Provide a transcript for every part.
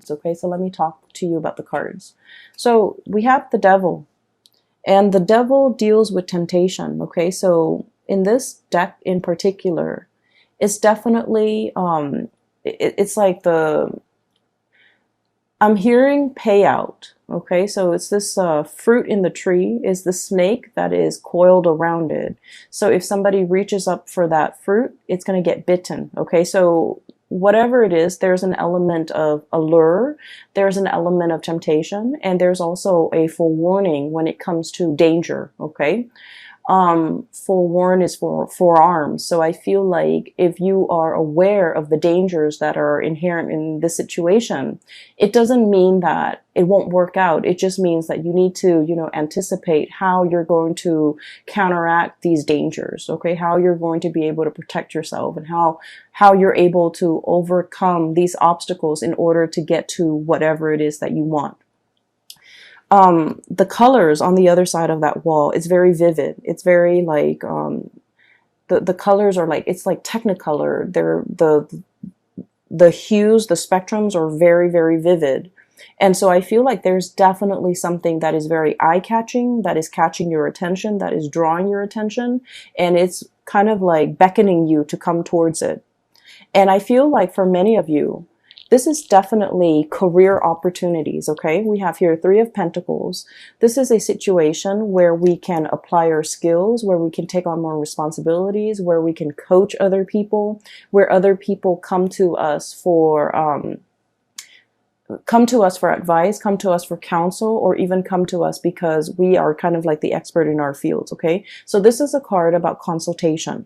cards. Okay, so let me talk to you about the cards. So we have the Devil, and the Devil deals with temptation. Okay, so in this deck in particular, it's definitely it's like I'm hearing payout. Okay, so it's this fruit in the tree is the snake that is coiled around it. So if somebody reaches up for that fruit, it's going to get bitten. Okay, so whatever it is, there's an element of allure, there's an element of temptation, and there's also a forewarning when it comes to danger. Okay, forewarn is for forearms. So I feel like if you are aware of the dangers that are inherent in this situation, it doesn't mean that it won't work out. It just means that you need to, anticipate how you're going to counteract these dangers. Okay, how you're going to be able to protect yourself, and how you're able to overcome these obstacles in order to get to whatever it is that you want. The colors on the other side of that wall, it's very vivid. It's very like, the colors are like, it's like Technicolor. They're the hues, the spectrums are very, very vivid. And so I feel like there's definitely something that is very eye-catching, that is catching your attention, that is drawing your attention, and it's kind of like beckoning you to come towards it. And I feel like for many of you, this is definitely career opportunities, okay? We have here Three of Pentacles. This is a situation where we can apply our skills, where we can take on more responsibilities, where we can coach other people, where other people come to us for advice, come to us for counsel, or even come to us because we are kind of like the expert in our fields, okay? So this is a card about consultation.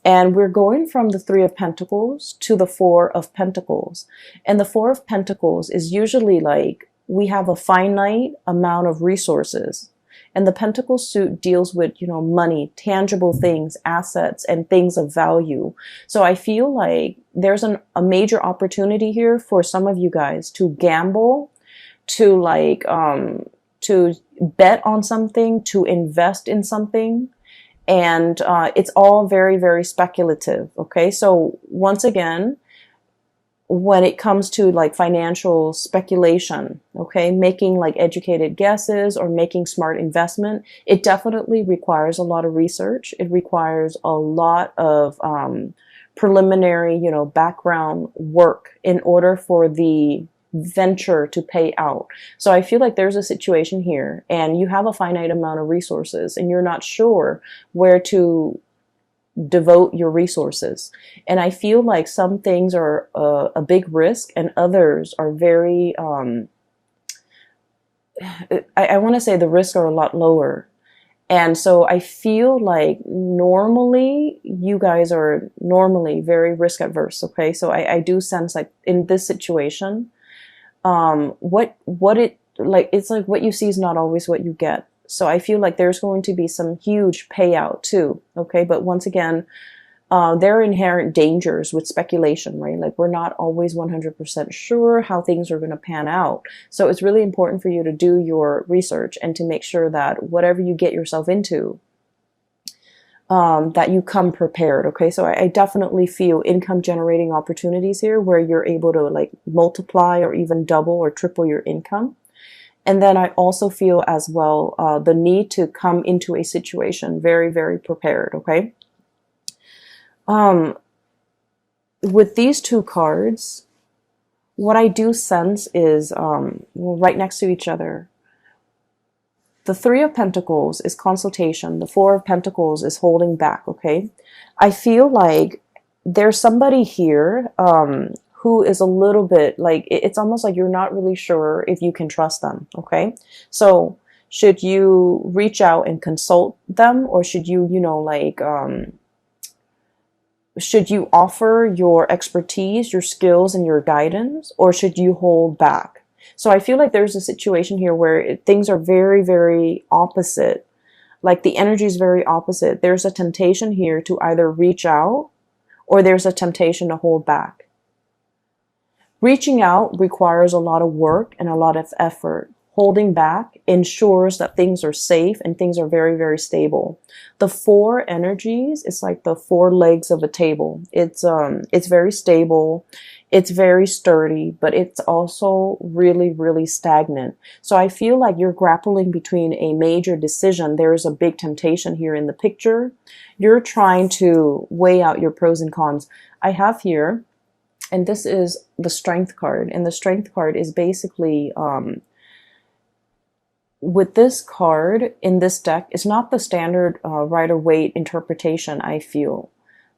And we're going from the Three of Pentacles to the Four of Pentacles. And the Four of Pentacles is usually like we have a finite amount of resources. And the Pentacle suit deals with, money, tangible things, assets, and things of value. So I feel like there's a major opportunity here for some of you guys to gamble, to like, to bet on something, to invest in something. And it's all very, very speculative. Okay, so once again, when it comes to like financial speculation, okay, making like educated guesses or making smart investment, it definitely requires a lot of research. It requires a lot of preliminary, background work in order for the venture to pay out. So I feel like there's a situation here and you have a finite amount of resources and you're not sure where to devote your resources. And I feel like some things are a big risk and others are very, I want to say the risks are a lot lower. And so I feel like normally you guys are normally very risk adverse. Okay. So I do sense like in this situation, what it like, it's like what you see is not always what you get. So I feel like there's going to be some huge payout too. Okay. But once again, there are inherent dangers with speculation, right? Like we're not always 100% sure how things are going to pan out. So it's really important for you to do your research and to make sure that whatever you get yourself into, that you come prepared. Okay. So I definitely feel income generating opportunities here where you're able to like multiply or even double or triple your income. And then I also feel as well, the need to come into a situation very, very prepared. Okay. With these two cards, what I do sense is, right next to each other, the Three of Pentacles is consultation. The Four of Pentacles is holding back, okay? I feel like there's somebody here who is a little bit like, it's almost like you're not really sure if you can trust them, okay? So should you reach out and consult them, or should you, should you offer your expertise, your skills, and your guidance, or should you hold back? So I feel like there's a situation here where things are very, very opposite. Like the energy is very opposite. There's a temptation here to either reach out or there's a temptation to hold back. Reaching out requires a lot of work and a lot of effort. Holding back ensures that things are safe and things are very, very stable. The four energies, it's like the four legs of a table. It's very stable. It's very sturdy, but it's also really, really stagnant. So I feel like you're grappling between a major decision. There's a big temptation here in the picture. You're trying to weigh out your pros and cons. I have here, and this is the Strength card, and the Strength card is basically, with this card in this deck, it's not the standard Rider-Waite interpretation, I feel.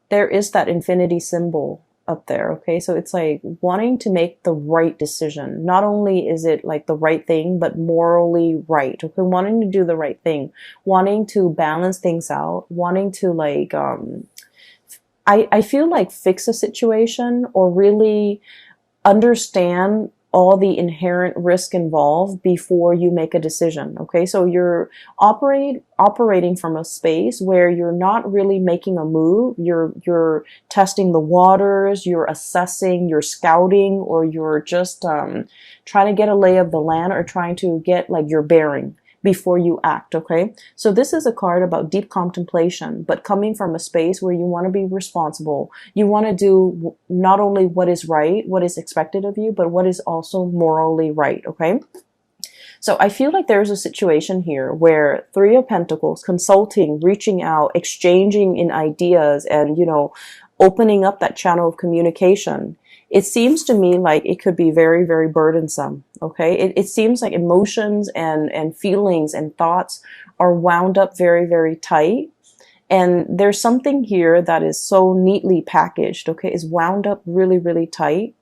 There is that infinity symbol up there, okay? So it's like wanting to make the right decision. Not only is it like the right thing, but morally right, okay? Wanting to do the right thing, wanting to balance things out, wanting to like, I feel like fix a situation or really understand all the inherent risk involved before you make a decision. Okay, so you're operating from a space where you're not really making a move. You're testing the waters, you're assessing, you're scouting, or you're just trying to get a lay of the land, or trying to get like your bearing before you act. Okay, so this is a card about deep contemplation, but coming from a space where you want to be responsible. You want to do not only what is right, what is expected of you, but what is also morally right. Okay, so I feel like there's a situation here where Three of Pentacles, consulting, reaching out, exchanging in ideas, and opening up that channel of communication. It seems to me like it could be very, very burdensome, okay? It seems like emotions and feelings and thoughts are wound up very, very tight. And there's something here that is so neatly packaged, okay? Is wound up really, really tight.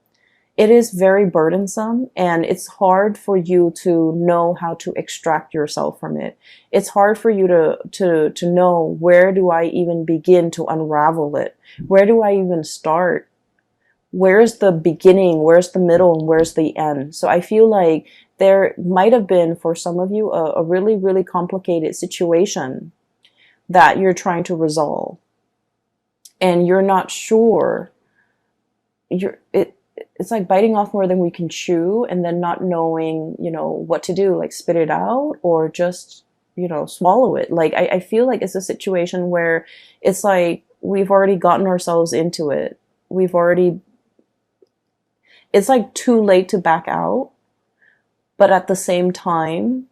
It is very burdensome, and it's hard for you to know how to extract yourself from it. It's hard for you to know, where do I even begin to unravel it? Where do I even start? Where's the beginning, where's the middle, and where's the end? So I feel like there might have been, for some of you, a really, really complicated situation that you're trying to resolve. And you're not sure. It's like biting off more than we can chew, and then not knowing, what to do, like spit it out or just, swallow it. Like, I feel like it's a situation where it's like we've already gotten ourselves into it. It's like too late to back out, but at the same time,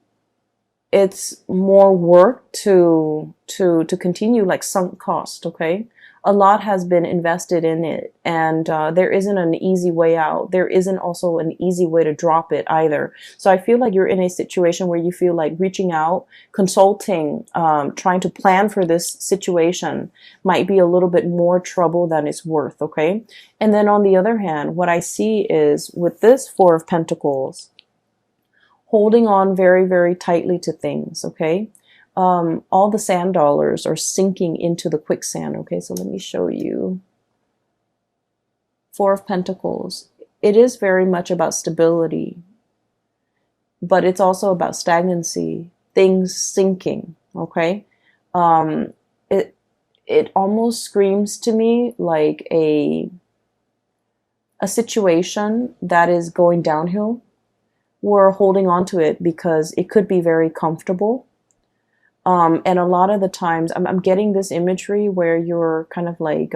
it's more work to continue, like sunk cost, okay? A lot has been invested in it, and there isn't an easy way out. There isn't also an easy way to drop it either. So I feel like you're in a situation where you feel like reaching out, consulting, trying to plan for this situation might be a little bit more trouble than it's worth, okay? And then on the other hand, what I see is with this Four of Pentacles, holding on very, very tightly to things, okay? All the sand dollars are sinking into the quicksand. Okay, so let me show you. Four of Pentacles. It is very much about stability, but it's also about stagnancy, things sinking. Okay, it almost screams to me like a situation that is going downhill. We're holding on to it because it could be very comfortable. And a lot of the times I'm getting this imagery where you're kind of like,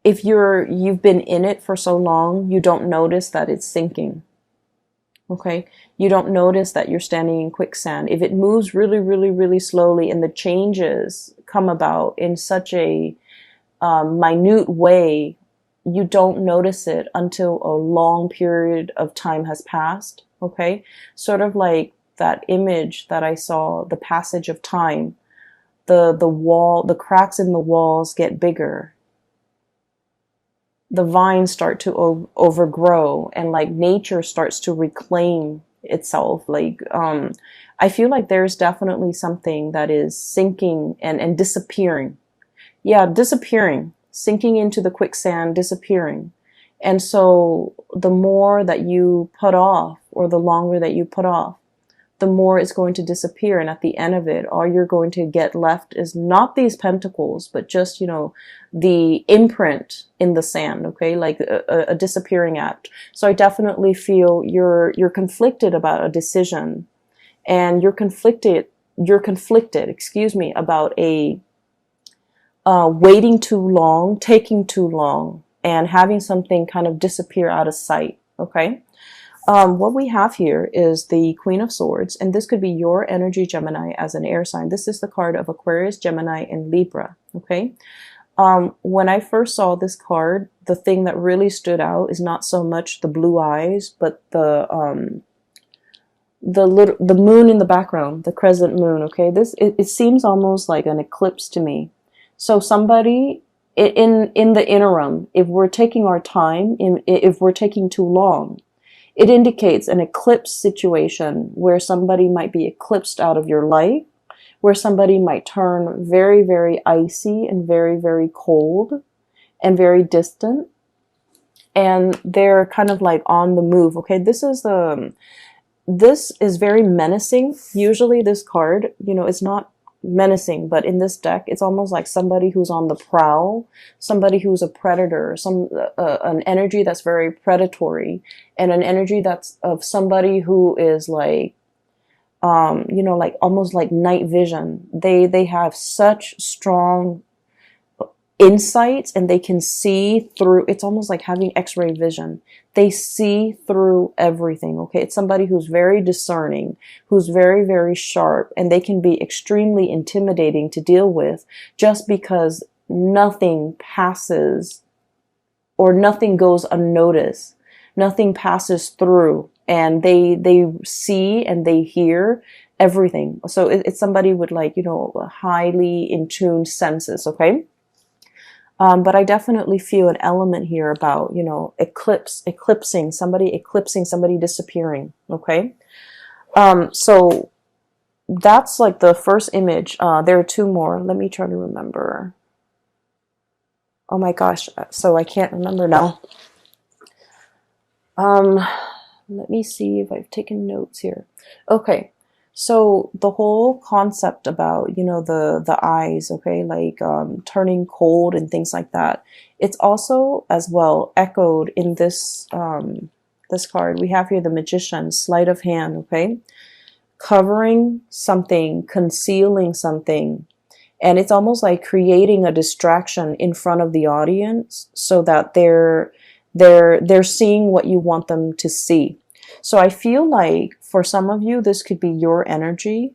if you've been in it for so long, you don't notice that it's sinking. Okay. You don't notice that you're standing in quicksand. If it moves really, really, really slowly and the changes come about in such a minute way, you don't notice it until a long period of time has passed. Okay. Sort of like that image that I saw, the passage of time, the cracks in the walls get bigger. The vines start to overgrow, and like nature starts to reclaim itself. Like, I feel like there's definitely something that is sinking and disappearing. Yeah, disappearing, sinking into the quicksand, disappearing. And so the more that you put off, or the longer that you put off, the more it's going to disappear. And at the end of it, all you're going to get left is not these pentacles, but just, the imprint in the sand, okay? Like a disappearing act. So I definitely feel you're conflicted about a decision, and you're conflicted, about waiting too long, taking too long, and having something kind of disappear out of sight. Okay. What we have here is the Queen of Swords, and this could be your energy, Gemini, as an air sign. This is the card of Aquarius, Gemini, and Libra. Okay. When I first saw this card, the thing that really stood out is not so much the blue eyes, but the moon in the background, the crescent moon. Okay. It seems almost like an eclipse to me. So somebody in the interim, if we're taking our time, if we're taking too long, it indicates an eclipse situation where somebody might be eclipsed out of your life, where somebody might turn very, very icy and very, very cold and very distant. And they're kind of like on the move. Okay, this is very menacing. Usually this card, it's not menacing, but in this deck, it's almost like somebody who's on the prowl, somebody who's a predator, an energy that's very predatory, and an energy that's of somebody who is like, like almost like night vision. They have such strong insights, and they can see through. It's almost like having X-ray vision. They see through everything. Okay, it's somebody who's very discerning, who's very, very sharp, and they can be extremely intimidating to deal with, just because nothing passes or nothing goes unnoticed. Nothing passes through, and they see and they hear everything. So it's somebody with like, highly in tune senses. Okay. But I definitely feel an element here about, eclipsing somebody disappearing. Okay. So that's like the first image. There are two more. Let me try to remember. Oh my gosh. So I can't remember now. Let me see if I've taken notes here. Okay. So the whole concept about, the eyes, okay, like turning cold and things like that, it's also as well echoed in this this card. We have here the Magician, sleight of hand, okay, covering something, concealing something, and it's almost like creating a distraction in front of the audience so that they're seeing what you want them to see. So I feel like for some of you, this could be your energy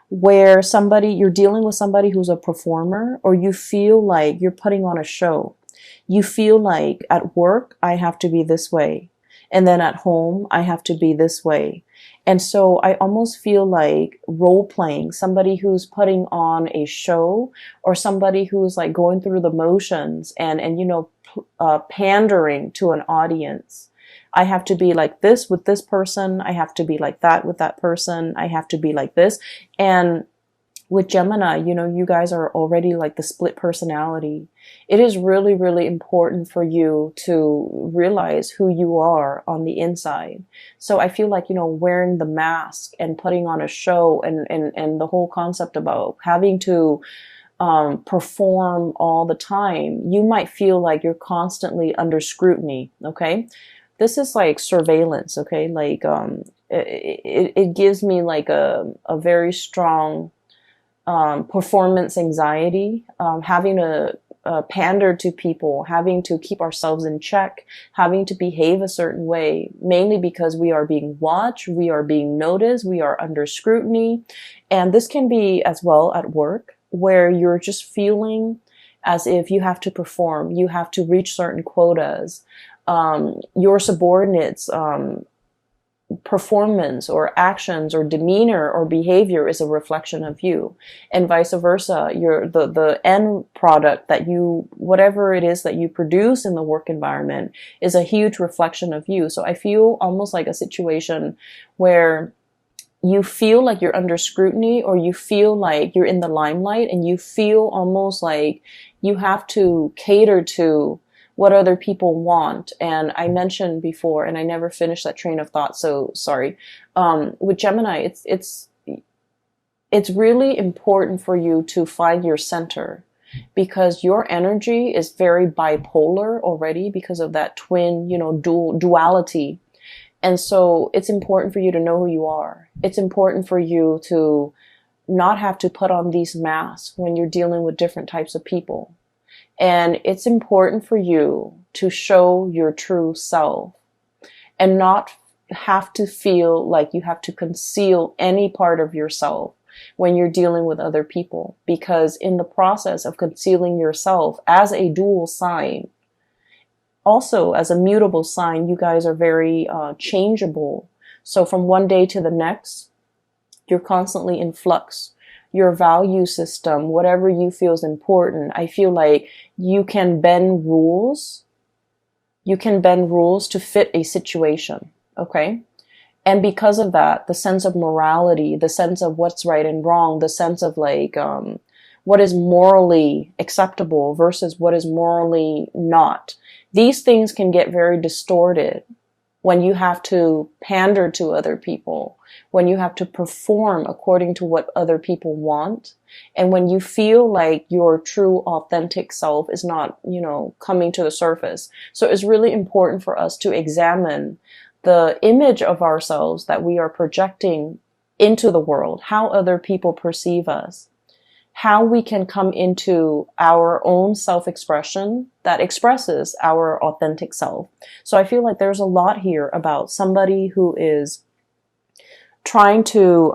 where you're dealing with somebody who's a performer, or you feel like you're putting on a show. You feel like at work, I have to be this way. And then at home, I have to be this way. And so I almost feel like role playing, somebody who's putting on a show, or somebody who's like going through the motions and pandering to an audience. I have to be like this with this person. I have to be like that with that person. I have to be like this. And with Gemini, you guys are already like the split personality. It is really, really important for you to realize who you are on the inside. So I feel like, wearing the mask and putting on a show and the whole concept about having to perform all the time, you might feel like you're constantly under scrutiny. Okay. This is like surveillance, okay? Like, it gives me like a very strong performance anxiety, having to pander to people, having to keep ourselves in check, having to behave a certain way, mainly because we are being watched, we are being noticed, we are under scrutiny. And this can be as well at work, where you're just feeling as if you have to perform, you have to reach certain quotas. Your subordinates' performance or actions or demeanor or behavior is a reflection of you, and vice versa. The end product that whatever it is that you produce in the work environment is a huge reflection of you. So I feel almost like a situation where you feel like you're under scrutiny, or you feel like you're in the limelight, and you feel almost like you have to cater to what other people want. And I mentioned before, and I never finished that train of thought, so sorry. With Gemini, it's really important for you to find your center, because your energy is very bipolar already because of that twin, duality. And so it's important for you to know who you are. It's important for you to not have to put on these masks when you're dealing with different types of people. And it's important for you to show your true self and not have to feel like you have to conceal any part of yourself when you're dealing with other people. Because in the process of concealing yourself as a dual sign, also as a mutable sign, you guys are very changeable. So from one day to the next, you're constantly in flux. Your value system, whatever you feel is important, I feel like you can bend rules. You can bend rules to fit a situation, okay? And because of that, the sense of morality, the sense of what's right and wrong, the sense of like what is morally acceptable versus what is morally not, these things can get very distorted when you have to pander to other people, when you have to perform according to what other people want, and when you feel like your true authentic self is not, coming to the surface. So it's really important for us to examine the image of ourselves that we are projecting into the world, how other people perceive us, how we can come into our own self-expression that expresses our authentic self. So I feel like there's a lot here about somebody who is trying to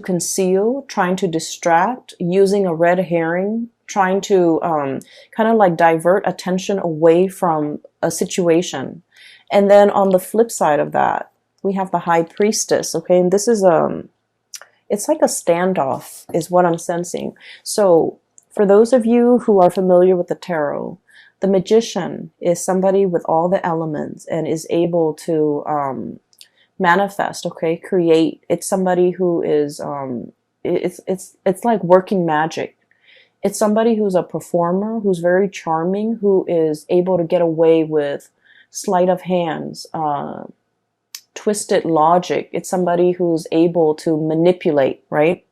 conceal, trying to distract, using a red herring, trying to kind of like divert attention away from a situation. And then on the flip side of that, we have the High Priestess, okay? And this is it's like a standoff is what I'm sensing. So for those of you who are familiar with the tarot, the Magician is somebody with all the elements and is able to manifest, okay, create. It's somebody who is it's like working magic. It's somebody who's a performer, who's very charming, who is able to get away with sleight of hands, twisted logic. It's somebody who's able to manipulate, right?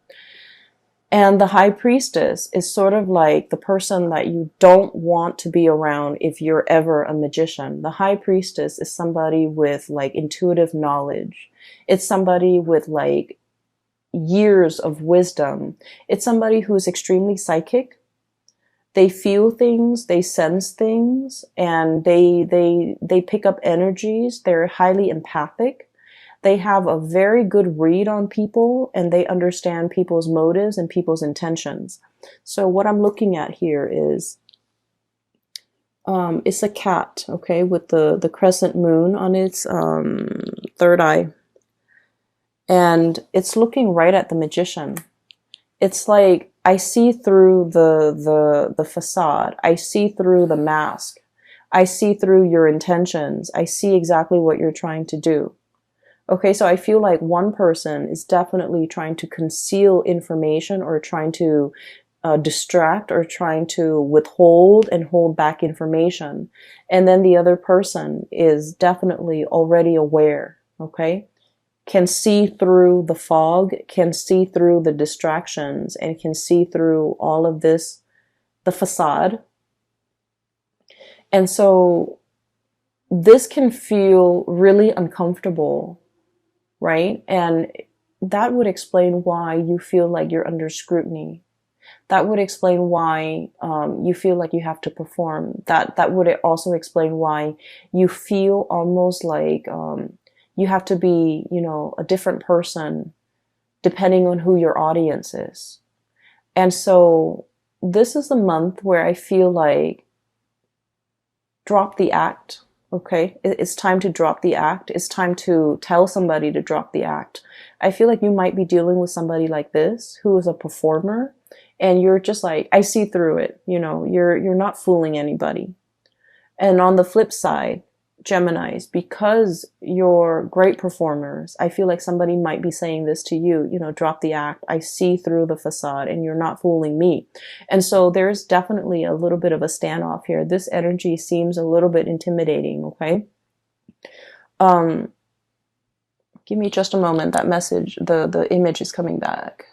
And the High Priestess is sort of like the person that you don't want to be around if you're ever a magician. The High Priestess is somebody with like intuitive knowledge. It's somebody with like years of wisdom. It's somebody who's extremely psychic. They feel things, they sense things, and they pick up energies. They're highly empathic. They have a very good read on people, and they understand people's motives and people's intentions. So what I'm looking at here is it's a cat, okay, with the crescent moon on its third eye. And it's looking right at the Magician. It's like I see through the facade. I see through the mask. I see through your intentions. I see exactly what you're trying to do. Okay, so I feel like one person is definitely trying to conceal information or trying to distract or trying to withhold and hold back information. And then the other person is definitely already aware, okay? Can see through the fog, can see through the distractions, and can see through all of this, the facade. And so this can feel really uncomfortable, right? And that would explain why you feel like you're under scrutiny. That would explain why you feel like you have to perform. That would also explain why you feel almost like you have to be, a different person depending on who your audience is. And so this is the month where I feel like drop the act, okay? It's time to drop the act. It's time to tell somebody to drop the act. I feel like you might be dealing with somebody like this who is a performer, and you're just like, I see through it, you're not fooling anybody. And on the flip side, Geminis, because you're great performers, I feel like somebody might be saying this to you, drop the act. I see through the facade and you're not fooling me. And so there's definitely a little bit of a standoff here. This energy seems a little bit intimidating, okay? Give me just a moment. That message, the image is coming back.